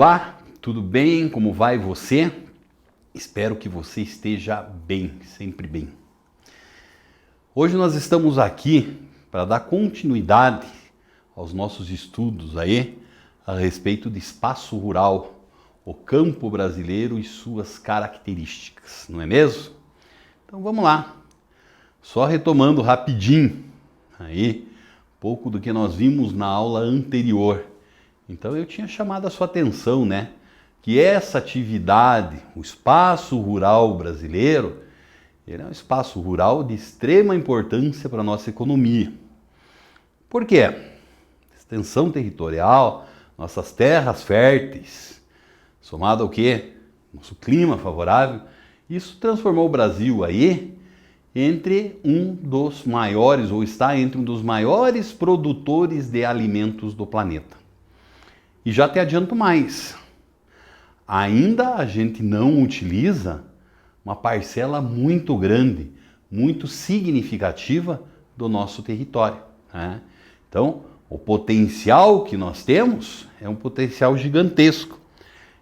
Olá, tudo bem? Como vai você? Espero que você esteja bem, sempre bem. Hoje nós estamos aqui para dar continuidade aos nossos estudos aí a respeito de espaço rural, o campo brasileiro e suas características, não é mesmo? Então vamos lá. Só retomando rapidinho aí um pouco do que nós vimos na aula anterior. Então eu tinha chamado a sua atenção, né? Que essa atividade, o espaço rural brasileiro, ele é um espaço rural de extrema importância para a nossa economia. Por quê? Extensão territorial, nossas terras férteis, somado ao quê? Nosso clima favorável, isso transformou o Brasil aí entre um dos maiores, ou está entre um dos maiores produtores de alimentos do planeta. E já te adianto mais, ainda a gente não utiliza uma parcela muito grande, muito significativa do nosso território, né? Então, o potencial que nós temos é um potencial gigantesco.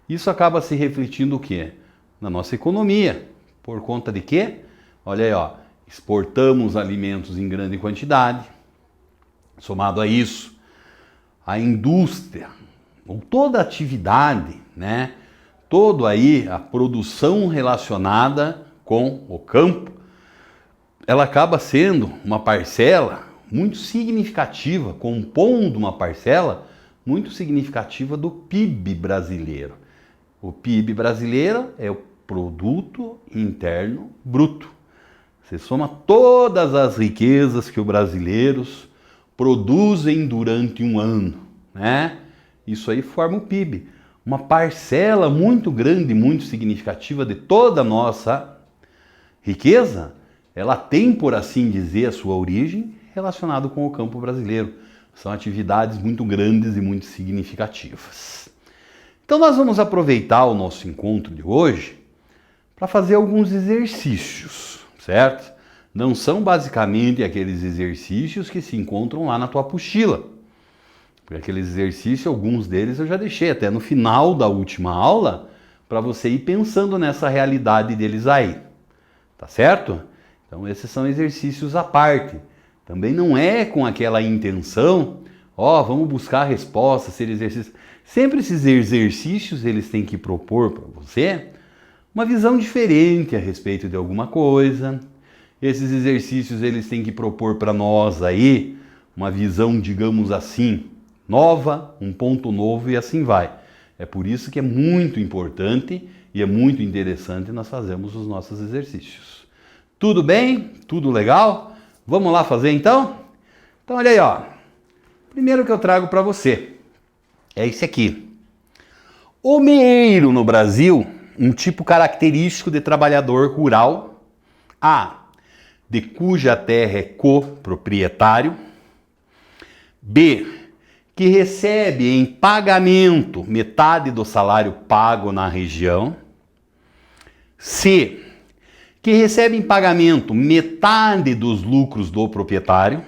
Isso acaba se refletindo o quê? Na nossa economia. Por conta de quê? Olha aí, ó, exportamos alimentos em grande quantidade. Somado a isso, a indústria, ou toda a atividade, né? Toda aí a produção relacionada com o campo, ela acaba sendo uma parcela muito significativa, compondo uma parcela muito significativa do PIB brasileiro. O PIB brasileiro é o Produto Interno Bruto. Você soma todas as riquezas que os brasileiros produzem durante um ano, né? Isso aí forma o PIB. Uma parcela muito grande, muito significativa de toda a nossa riqueza, ela tem, por assim dizer, a sua origem relacionada com o campo brasileiro. São atividades muito grandes e muito significativas. Então nós vamos aproveitar o nosso encontro de hoje para fazer alguns exercícios, certo? Não são basicamente aqueles exercícios que se encontram lá na tua apostila. Porque aqueles exercícios, alguns deles eu já deixei até no final da última aula para você ir pensando nessa realidade deles aí. Tá certo? Então esses são exercícios à parte. Também não é com aquela intenção, vamos buscar a resposta, ser exercício. Sempre esses exercícios, eles têm que propor para você uma visão diferente a respeito de alguma coisa. Esses exercícios, eles têm que propor para nós aí uma visão, digamos assim, nova, um ponto novo e assim vai. É por isso que é muito importante e é muito interessante nós fazermos os nossos exercícios. Tudo bem? Tudo legal? Vamos lá fazer então? Então olha aí, ó. Primeiro que eu trago para você é esse aqui. O meeiro no Brasil, um tipo característico de trabalhador rural, de cuja terra é coproprietário, B, que recebe em pagamento metade do salário pago na região, C, que recebe em pagamento metade dos lucros do proprietário,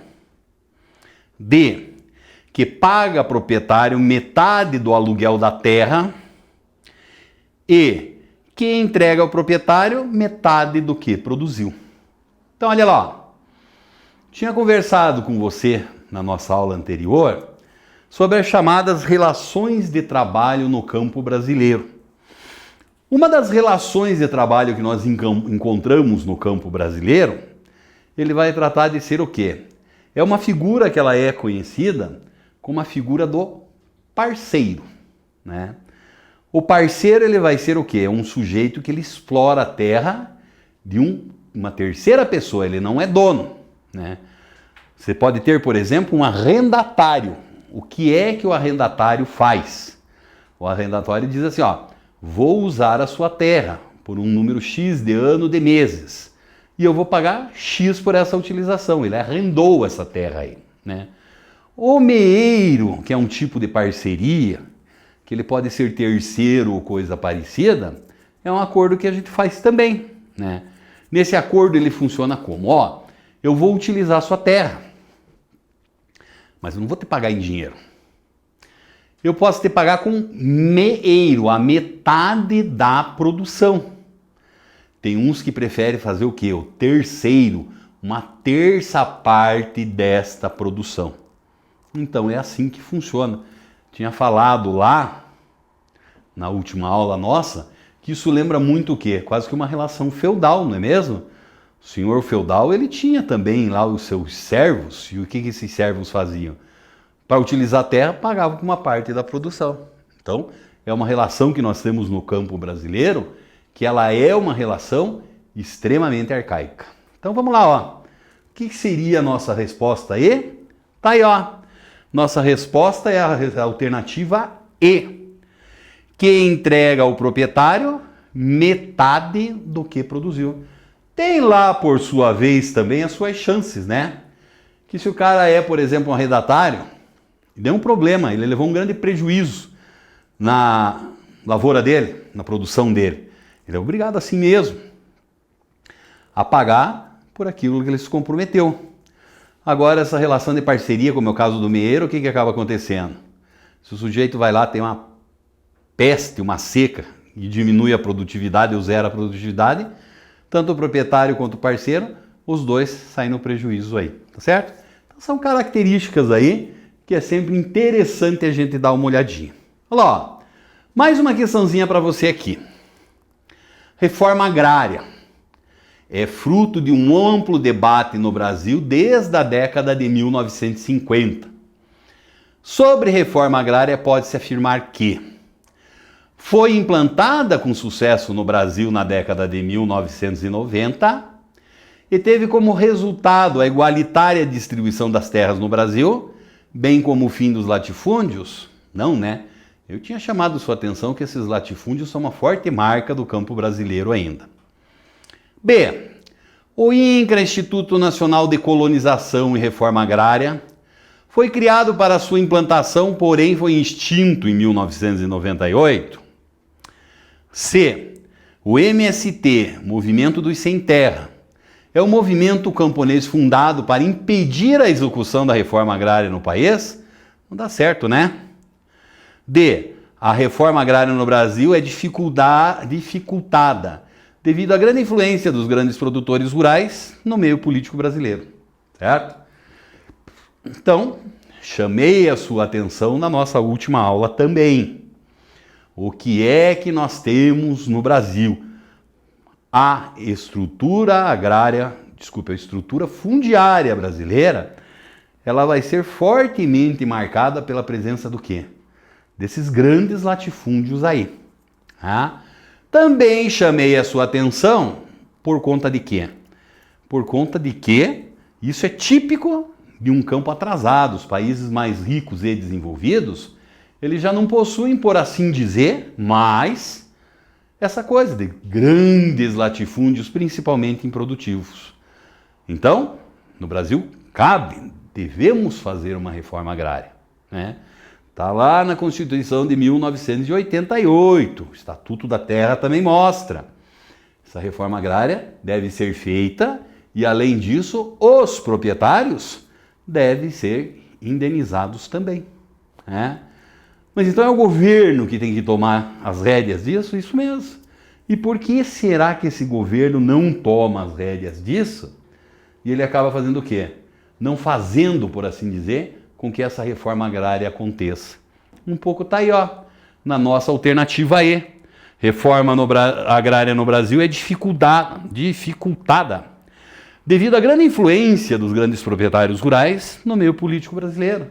D, que paga ao proprietário metade do aluguel da terra e que entrega ao proprietário metade do que produziu. Então olha lá, tinha conversado com você na nossa aula anterior sobre as chamadas relações de trabalho no campo brasileiro. Uma das relações de trabalho que nós encontramos no campo brasileiro, ele vai tratar de ser o quê? É uma figura que ela é conhecida como a figura do parceiro, né? O parceiro, ele vai ser o quê? É um sujeito que ele explora a terra de uma terceira pessoa, ele não é dono, né? Você pode ter, por exemplo, um arrendatário. O que é que o arrendatário faz? O arrendatário diz assim, vou usar a sua terra por um número X de ano de meses e eu vou pagar X por essa utilização. Ele arrendou essa terra aí, né? O meeiro, que é um tipo de parceria, que ele pode ser terceiro ou coisa parecida, é um acordo que a gente faz também, né? Nesse acordo ele funciona como? Eu vou utilizar a sua terra, mas eu não vou te pagar em dinheiro. eu posso te pagar com meeiro, a metade da produção. Tem uns que preferem fazer o quê? O terceiro, uma terça parte desta produção. Então é assim que funciona. Tinha falado lá, na última aula nossa, que isso lembra muito o quê? Quase que uma relação feudal, não é mesmo? O senhor feudal, ele tinha também lá os seus servos, e o que esses servos faziam? Para utilizar a terra, pagavam com uma parte da produção. Então, é uma relação que nós temos no campo brasileiro, que ela é uma relação extremamente arcaica. Então, vamos lá, ó. O que seria a nossa resposta E? Tá aí, ó. Nossa resposta é a alternativa E, que entrega ao proprietário metade do que produziu. Tem lá, por sua vez, também as suas chances, né? Que se o cara é, por exemplo, um arrendatário, deu um problema, ele levou um grande prejuízo na lavoura dele, na produção dele. Ele é obrigado assim mesmo a pagar por aquilo que ele se comprometeu. Agora, essa relação de parceria, como é o caso do meeiro, o que acaba acontecendo? Se o sujeito vai lá, tem uma peste, uma seca, e diminui a produtividade ou zera a produtividade, tanto o proprietário quanto o parceiro, os dois saem no prejuízo aí, tá certo? Então são características aí que é sempre interessante a gente dar uma olhadinha. Olha lá, ó, mais uma questãozinha para você aqui. Reforma agrária. É fruto de um amplo debate no Brasil desde a década de 1950. Sobre reforma agrária, pode-se afirmar que foi implantada com sucesso no Brasil na década de 1990 e teve como resultado a igualitária distribuição das terras no Brasil, bem como o fim dos latifúndios. Não, né? Eu tinha chamado sua atenção que esses latifúndios são uma forte marca do campo brasileiro ainda. B. O INCRA, Instituto Nacional de Colonização e Reforma Agrária, foi criado para sua implantação, porém foi extinto em 1998. C. O MST, Movimento dos Sem Terra, é um movimento camponês fundado para impedir a execução da reforma agrária no país? Não dá certo, né? D. A reforma agrária no Brasil é dificultada devido à grande influência dos grandes produtores rurais no meio político brasileiro, certo? Então, chamei a sua atenção na nossa última aula também. O que é que nós temos no Brasil? A estrutura agrária, a estrutura fundiária brasileira, ela vai ser fortemente marcada pela presença do quê? Desses grandes latifúndios aí. Tá? Também chamei a sua atenção por conta de quê? Por conta de que isso é típico de um campo atrasado. Os países mais ricos e desenvolvidos, eles já não possuem, por assim dizer, mais essa coisa de grandes latifúndios, principalmente improdutivos. Então, no Brasil, devemos fazer uma reforma agrária, né? Está lá na Constituição de 1988, o Estatuto da Terra também mostra. Essa reforma agrária deve ser feita e, além disso, os proprietários devem ser indenizados também, né? Mas então é o governo que tem que tomar as rédeas disso? Isso mesmo. E por que será que esse governo não toma as rédeas disso? E ele acaba fazendo o quê? Não fazendo, por assim dizer, com que essa reforma agrária aconteça. Um pouco tá aí, ó, na nossa alternativa E. Reforma agrária no Brasil é dificultada devido à grande influência dos grandes proprietários rurais no meio político brasileiro.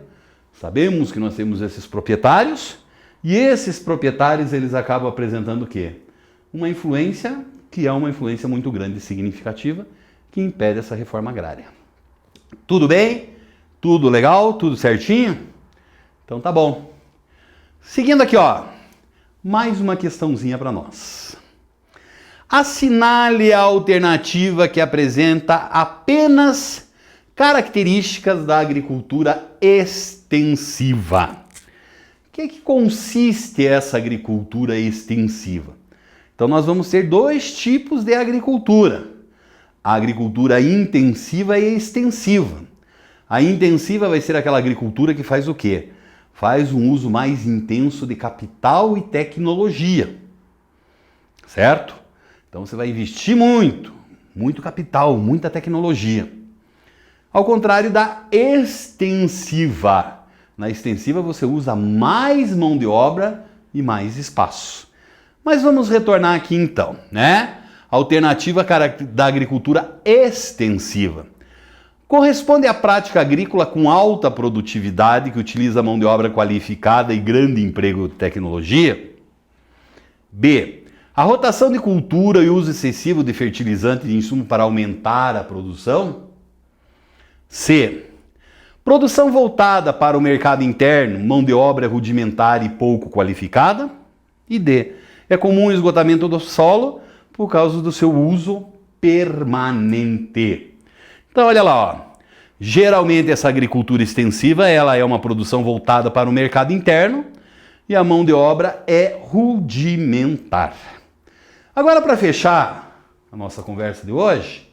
Sabemos que nós temos esses proprietários e esses proprietários eles acabam apresentando o quê? Uma influência que é uma influência muito grande e significativa que impede essa reforma agrária. Tudo bem? Tudo legal? Tudo certinho? Então tá bom. Seguindo aqui, ó, mais uma questãozinha para nós. Assinale a alternativa que apresenta apenas características da agricultura extensiva. O que consiste essa agricultura extensiva? Então nós vamos ter dois tipos de agricultura. A agricultura intensiva e extensiva. A intensiva vai ser aquela agricultura que faz o quê? faz um uso mais intenso de capital e tecnologia, certo? Então você vai investir muito capital, muita tecnologia. Ao contrário da extensiva. Na extensiva você usa mais mão de obra e mais espaço. Mas vamos retornar aqui então, né? Alternativa da agricultura extensiva. Corresponde à prática agrícola com alta produtividade que utiliza mão de obra qualificada e grande emprego de tecnologia? B. A rotação de cultura e o uso excessivo de fertilizante e de insumo para aumentar a produção? C. Produção voltada para o mercado interno, mão de obra rudimentar e pouco qualificada? E D. É comum o esgotamento do solo por causa do seu uso permanente. Então olha lá, ó. Geralmente essa agricultura extensiva ela é uma produção voltada para o mercado interno e a mão de obra é rudimentar. Agora, para fechar a nossa conversa de hoje,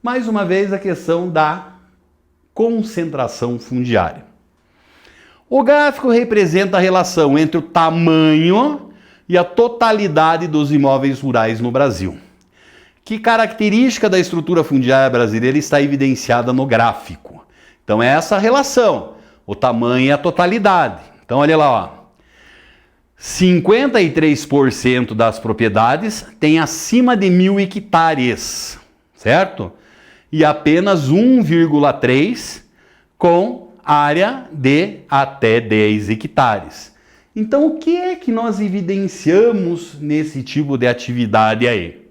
mais uma vez a questão da concentração fundiária. O gráfico representa a relação entre o tamanho e a totalidade dos imóveis rurais no Brasil. Que característica da estrutura fundiária brasileira está evidenciada no gráfico? Então é essa relação, o tamanho e a totalidade. Então olha lá, ó. 53% das propriedades têm acima de 1.000 hectares, certo? E apenas 1,3% com área de até 10 hectares. Então o que é que nós evidenciamos nesse tipo de atividade aí?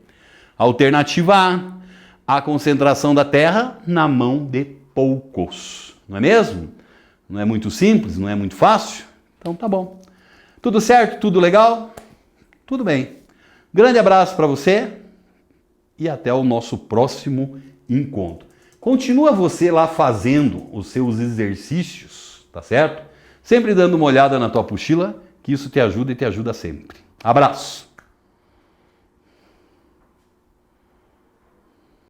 Alternativa A, a concentração da terra na mão de poucos. Não é mesmo? Não é muito simples, não é muito fácil? Então tá bom. Tudo certo? Tudo legal? Tudo bem. Grande abraço para você e até o nosso próximo encontro. Continua você lá fazendo os seus exercícios, tá certo? Sempre dando uma olhada na tua apostila, que isso te ajuda e te ajuda sempre. Abraço!